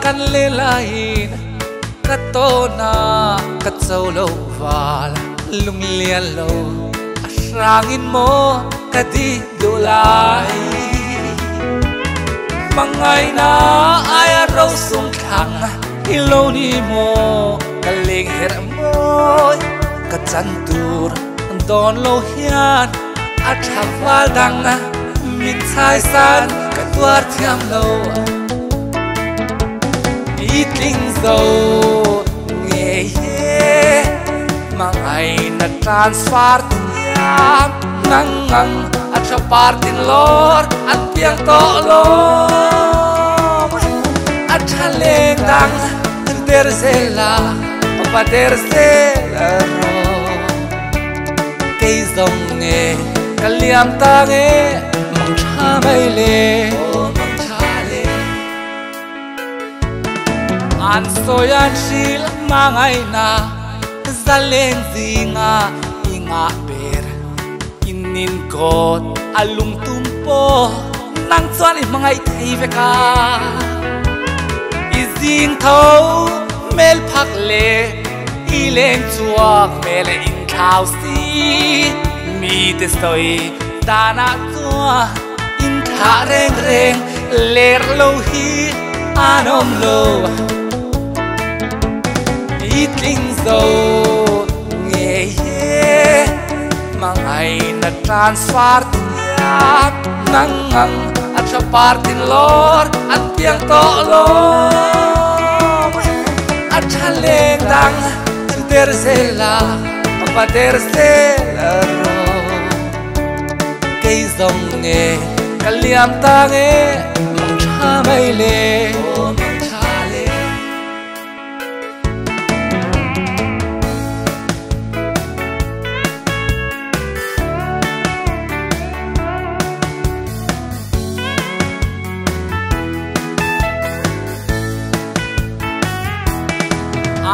kan le lain ka to na ka chau lo wal lung lian lo asrangin mo ka di do lai mangai na ai ro sung thang ilo ni mo ka leng her mo ka chan tur don lo hian a thawal dang min chai san ka tuar thiam lo Itling zo nghe ye mangai na transfer tiam ngang ngang at sa partin lor at piang to lo at haleng dang tersela patersela ro kay zong nghe kaliam ta nghe mang cha mai le an soyan sil mangai na zaleng zinga inga ber inin kot alung tumpo nang chuan I mangai thei veka izing tho mel phak le I leng chuak mel in thau si mi te stoi dana tua in tha reng reng ler lo hi anom lo Itling zo nghe ye mangai na transfer tiap ngang ngang at sa partin lor at piang to lo at haleng dang tersela patersela ro kay zong nghe kaliam ta nghe mang cha mai le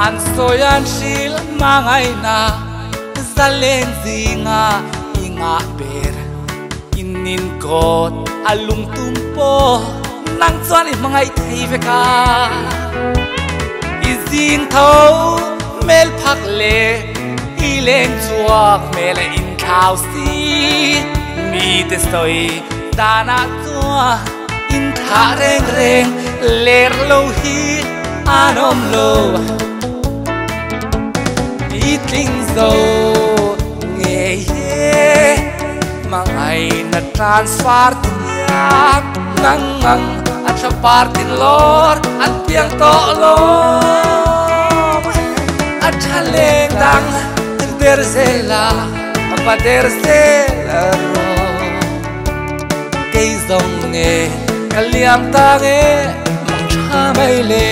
an soyan sil mangai na zaleng zinga inga ber inin kot alung tumpo nang chuan I mangai thei veka izing tho mel phak le I leng chuak mel in thau si mi te stoi dana tua in tha reng reng ler lo hi anom lo Itling zo nghe ye mangai na transfer tiam ngang ngang at sa partin lor at piang to lo at haleng dang tersela patersela ro kay zong nghe kaliam ta nghe mang cha mai le